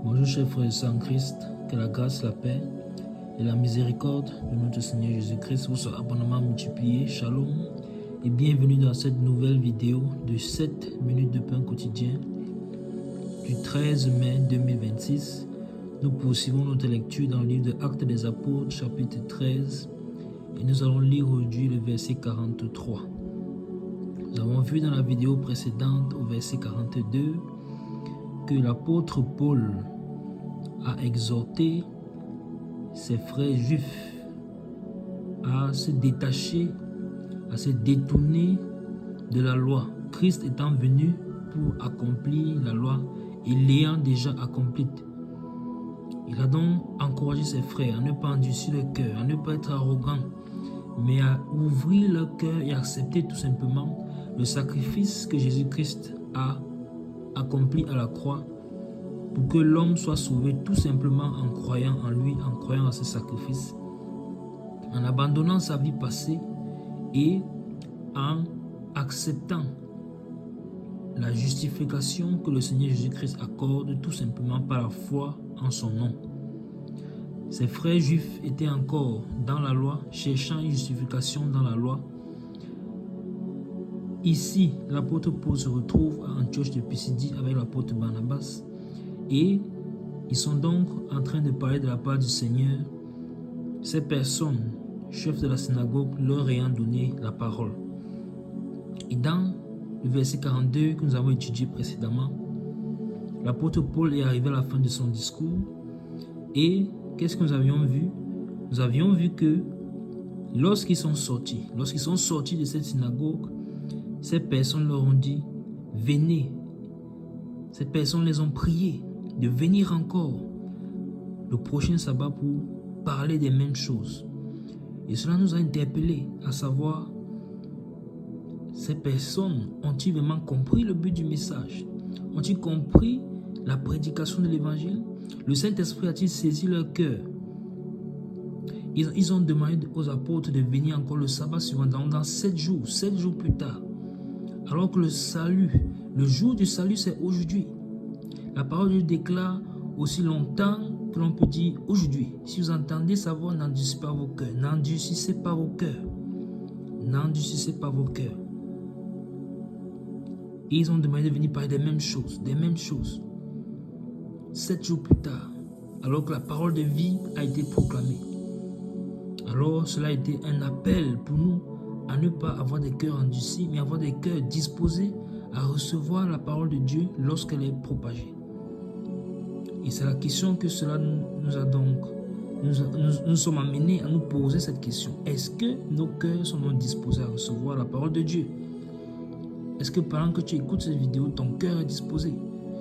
Bonjour chers frères et sœurs en Christ, que la grâce, la paix et la miséricorde de notre Seigneur Jésus-Christ vous soient abondamment multipliés. Shalom et bienvenue dans cette nouvelle vidéo de 7 minutes de pain quotidien du 13 mai 2026. Nous poursuivons notre lecture dans le livre de Actes des Apôtres chapitre 13 et nous allons lire aujourd'hui le verset 43. Nous avons vu dans la vidéo précédente au verset 42 que l'apôtre Paul a exhorté ses frères juifs à se détacher, à se détourner de la loi. Christ étant venu pour accomplir la loi et l'ayant déjà accomplie. Il a donc encouragé ses frères à ne pas endurcir leur cœur, à ne pas être arrogants, mais à ouvrir leur cœur et accepter tout simplement le sacrifice que Jésus-Christ a accompli à la croix pour que l'homme soit sauvé tout simplement en croyant en lui, en croyant à ce sacrifice, en abandonnant sa vie passée et en acceptant la justification que le Seigneur Jésus-Christ accorde tout simplement par la foi en son nom. Ses frères juifs étaient encore dans la loi, cherchant une justification dans la loi. Ici, l'apôtre Paul se retrouve à Antioche de Pisidie avec l'apôtre Barnabas et ils sont donc en train de parler de la part du Seigneur. Ces personnes, chefs de la synagogue, leur ayant donné la parole. Et dans le verset 42 que nous avons étudié précédemment, l'apôtre Paul est arrivé à la fin de son discours et qu'est-ce que nous avions vu? Nous avions vu que lorsqu'ils sont sortis de cette synagogue, ces personnes leur ont dit, venez. Ces personnes les ont priés de venir encore le prochain sabbat pour parler des mêmes choses. Et cela nous a interpellés, à savoir, ces personnes ont-ils vraiment compris le but du message? Ont-ils compris la prédication de l'évangile? Le Saint-Esprit a-t-il saisi leur cœur? Ils ont demandé aux apôtres de venir encore le sabbat suivant, dans 7 jours plus tard. Alors que le salut, le jour du salut, c'est aujourd'hui. La parole de Dieu déclare aussi longtemps que l'on peut dire aujourd'hui. Si vous entendez sa voix, n'endurcissez pas vos cœurs. N'endurcissez pas vos cœurs. N'endurcissez pas vos cœurs. Et ils ont demandé de venir parler des mêmes choses. 7 jours plus tard, alors que la parole de vie a été proclamée. Alors cela a été un appel pour nous à ne pas avoir des cœurs endurcis, mais avoir des cœurs disposés à recevoir la parole de Dieu lorsqu'elle est propagée. Et c'est la question que cela nous a donc, nous sommes amenés à nous poser cette question. Est-ce que nos cœurs sont donc disposés à recevoir la parole de Dieu? Est-ce que pendant que tu écoutes cette vidéo, ton cœur est disposé?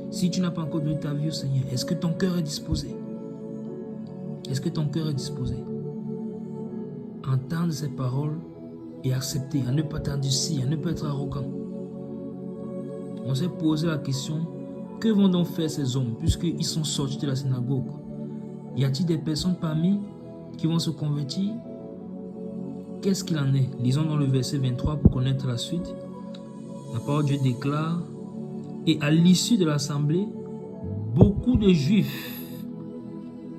Si tu n'as pas encore donné ta vie au Seigneur, est-ce que ton cœur est disposé? Est-ce que ton cœur est disposé? Entendre ces paroles et accepter, à ne pas t'endurcir, à ne pas être arrogant. On s'est posé la question, que vont donc faire ces hommes puisqu'ils sont sortis de la synagogue? Y a-t-il des personnes parmi qui vont se convertir? Qu'est-ce qu'il en est? Lisons dans le verset 23 pour connaître la suite. La parole de Dieu déclare, et à l'issue de l'assemblée, beaucoup de juifs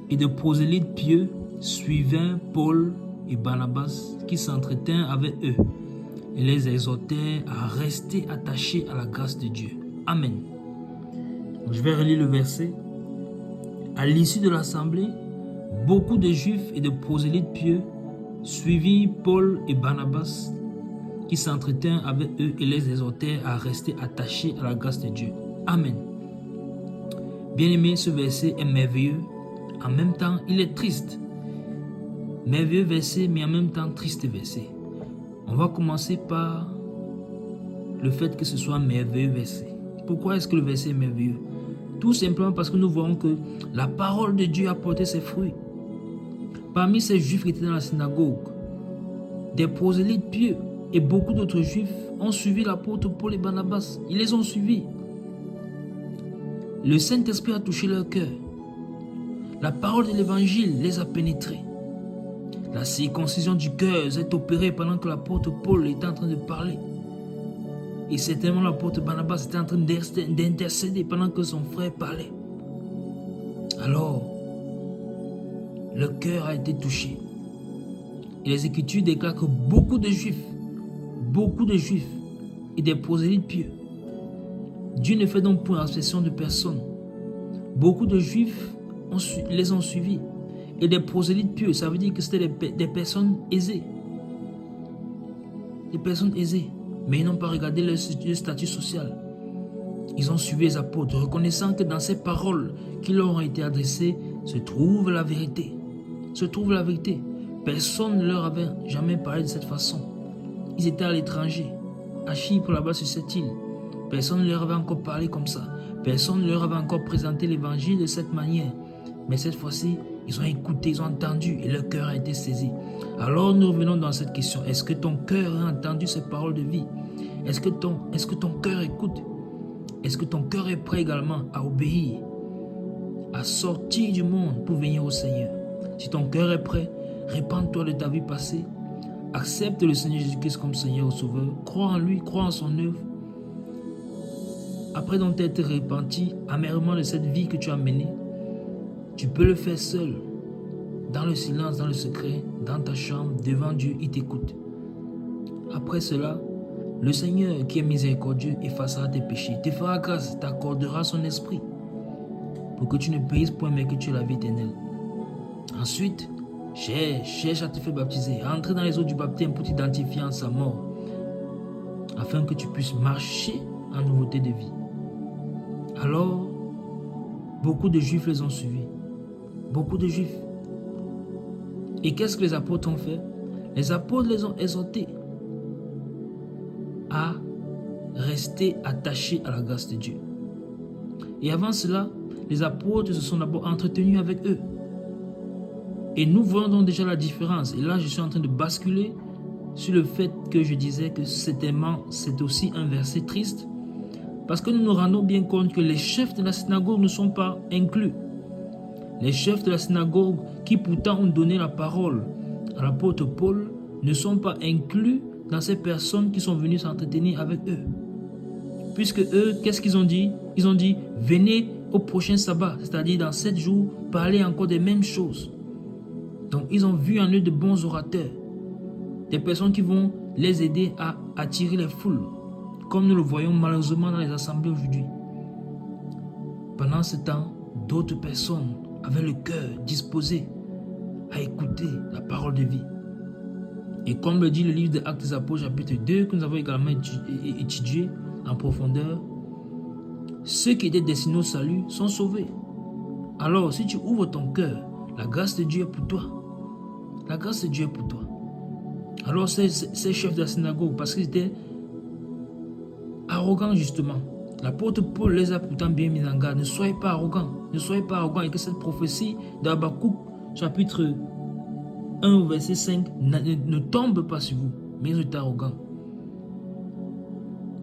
et de prosélytes pieux suivaient Paul et Barnabas qui s'entretinrent avec eux et les exhortèrent à rester attachés à la grâce de Dieu. Amen. Donc, je vais relire le verset. À l'issue de l'assemblée, beaucoup de juifs et de prosélytes pieux suivirent Paul et Barnabas qui s'entretinrent avec eux et les exhortèrent à rester attachés à la grâce de Dieu. Amen. Bien-aimé, ce verset est merveilleux. En même temps, il est triste. Merveilleux verset, mais en même temps triste verset. On va commencer par le fait que ce soit un merveilleux verset. Pourquoi est-ce que le verset est merveilleux? Tout simplement parce que nous voyons que la parole de Dieu a porté ses fruits. Parmi ces juifs qui étaient dans la synagogue, des prosélytes pieux et beaucoup d'autres juifs ont suivi l'apôtre Paul et Barnabas. Ils les ont suivis. Le Saint-Esprit a touché leur cœur. La parole de l'évangile les a pénétrés. La circoncision du cœur est opérée pendant que l'apôtre Paul était en train de parler. Et certainement l'apôtre Barnabas était en train d'intercéder pendant que son frère parlait. Alors, le cœur a été touché. Et les Écritures déclarent que beaucoup de Juifs et des prosélytes pieux, Dieu ne fait donc point exception de personne. Beaucoup de Juifs les ont suivis. Et des prosélytes pieux, ça veut dire que c'était des personnes aisées. Des personnes aisées. Mais ils n'ont pas regardé leur statut social. Ils ont suivi les apôtres, reconnaissant que dans ces paroles qui leur ont été adressées se trouve la vérité. Personne ne leur avait jamais parlé de cette façon. Ils étaient à l'étranger, à Chypre là-bas sur cette île. Personne ne leur avait encore parlé comme ça. Personne ne leur avait encore présenté l'évangile de cette manière. Mais cette fois-ci, ils ont écouté, ils ont entendu et leur cœur a été saisi. Alors nous revenons dans cette question. Est-ce que ton cœur a entendu ces paroles de vie? Est-ce que ton cœur écoute? Est-ce que ton cœur est prêt également à obéir, à sortir du monde pour venir au Seigneur? Si ton cœur est prêt, répands-toi de ta vie passée. Accepte le Seigneur Jésus-Christ comme Seigneur et Sauveur. Crois en lui, crois en son œuvre. Après donc t'être repenti amèrement de cette vie que tu as menée, tu peux le faire seul, dans le silence, dans le secret, dans ta chambre, devant Dieu, il t'écoute. Après cela, le Seigneur qui est miséricordieux effacera tes péchés, te fera grâce, t'accordera son esprit pour que tu ne périsses point mais que tu aies la vie éternelle. Ensuite, cherche à te faire baptiser, à entrer dans les eaux du baptême pour t'identifier en sa mort, afin que tu puisses marcher en nouveauté de vie. Alors, beaucoup de Juifs les ont suivis. Beaucoup de Juifs. Et qu'est-ce que les apôtres ont fait? Les apôtres les ont exhortés à rester attachés à la grâce de Dieu. Et avant cela, les apôtres se sont d'abord entretenus avec eux. Et nous voyons donc déjà la différence. Et là, je suis en train de basculer sur le fait que je disais que c'est aussi un verset triste. Parce que nous nous rendons bien compte que les chefs de la synagogue ne sont pas inclus. Les chefs de la synagogue qui pourtant ont donné la parole à l'apôtre Paul ne sont pas inclus dans ces personnes qui sont venues s'entretenir avec eux. Puisque eux, qu'est-ce qu'ils ont dit? Ils ont dit, venez au prochain sabbat, c'est-à-dire dans 7 jours, parler encore des mêmes choses. Donc ils ont vu en eux de bons orateurs, des personnes qui vont les aider à attirer les foules, comme nous le voyons malheureusement dans les assemblées aujourd'hui. Pendant ce temps, d'autres personnes avaient le cœur disposé à écouter la parole de vie. Et comme le dit le livre des Actes des Apôtres chapitre 2, que nous avons également étudié en profondeur, ceux qui étaient destinés au salut sont sauvés. Alors, si tu ouvres ton cœur, la grâce de Dieu est pour toi. La grâce de Dieu est pour toi. Alors, ces chefs de la synagogue, parce qu'ils étaient arrogants justement, l'apôtre Paul les a pourtant bien mis en garde. Ne soyez pas arrogants. Ne soyez pas arrogants. Et que cette prophétie d'Habakkuk, chapitre 1, verset 5, ne tombe pas sur vous. Mais ils étaient arrogants.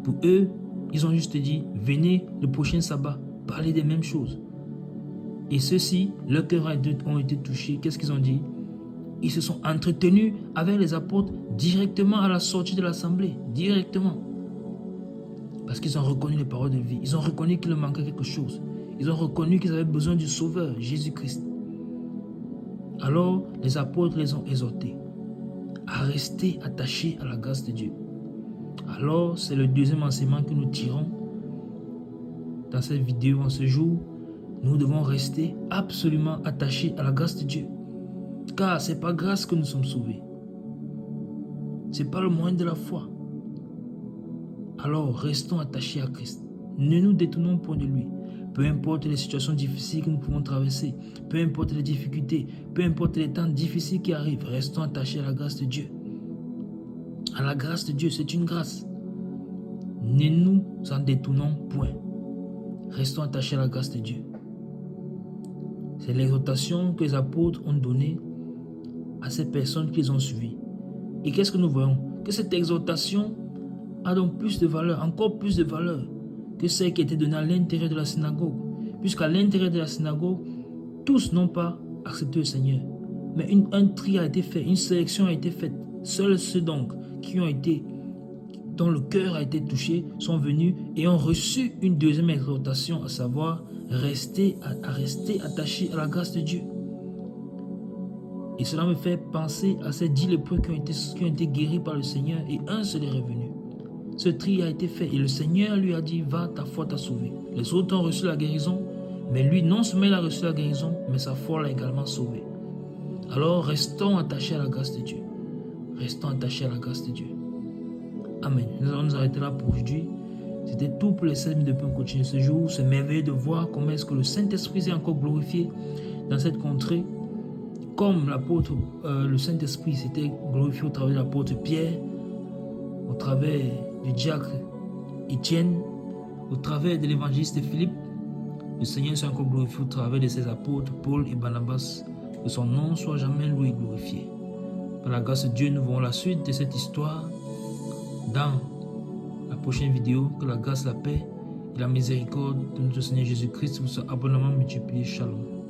Pour eux, ils ont juste dit, venez le prochain sabbat, parlez des mêmes choses. Et ceux-ci, leurs cœurs ont été touchés. Qu'est-ce qu'ils ont dit? Ils se sont entretenus avec les apôtres directement à la sortie de l'assemblée. Directement. Parce qu'ils ont reconnu les paroles de vie. Ils ont reconnu qu'il leur manquait quelque chose. Ils ont reconnu qu'ils avaient besoin du Sauveur, Jésus-Christ. Alors, les apôtres les ont exhortés à rester attachés à la grâce de Dieu. Alors, c'est le deuxième enseignement que nous tirons dans cette vidéo en ce jour. Nous devons rester absolument attachés à la grâce de Dieu. Car ce n'est pas grâce que nous sommes sauvés. Ce n'est pas le moyen de la foi. Alors, restons attachés à Christ. Ne nous détournons point de lui. Peu importe les situations difficiles que nous pouvons traverser, peu importe les difficultés, peu importe les temps difficiles qui arrivent, restons attachés à la grâce de Dieu. À la grâce de Dieu, c'est une grâce. Ne nous en détournons point. Restons attachés à la grâce de Dieu. C'est l'exhortation que les apôtres ont donnée à ces personnes qu'ils ont suivies. Et qu'est-ce que nous voyons? Que cette exhortation a donc plus de valeur, encore plus de valeur que celle qui était donnée à l'intérieur de la synagogue. Puisqu'à l'intérieur de la synagogue, tous n'ont pas accepté le Seigneur. Mais un tri a été fait, une sélection a été faite. Seuls ceux donc dont le cœur a été touché sont venus et ont reçu une deuxième exhortation, à savoir rester attaché à la grâce de Dieu. Et cela me fait penser à ces 10 lépreux qui ont été guéris par le Seigneur et un seul est revenu. Ce tri a été fait et le Seigneur lui a dit, va, ta foi t'a sauvé. Les autres ont reçu la guérison, mais lui, non seulement il a reçu la guérison, mais sa foi l'a également sauvé. Alors, restons attachés à la grâce de Dieu. Restons attachés à la grâce de Dieu. Amen. Nous allons nous arrêter là pour aujourd'hui. C'était tout pour les 7 minutes de Point Coaching ce jour. C'est merveilleux de voir comment est-ce que le Saint-Esprit est encore glorifié dans cette contrée. Comme l'apôtre, le Saint-Esprit s'était glorifié au travers de l'apôtre Pierre, au travers du diacre Étienne, au travers de l'évangéliste Philippe, le Seigneur s'est encore glorifié au travers de ses apôtres Paul et Barnabas. Que son nom soit jamais loué et glorifié. Par la grâce de Dieu, nous verrons la suite de cette histoire dans la prochaine vidéo. Que la grâce, la paix et la miséricorde de notre Seigneur Jésus-Christ vous soient abondamment multipliés. Shalom.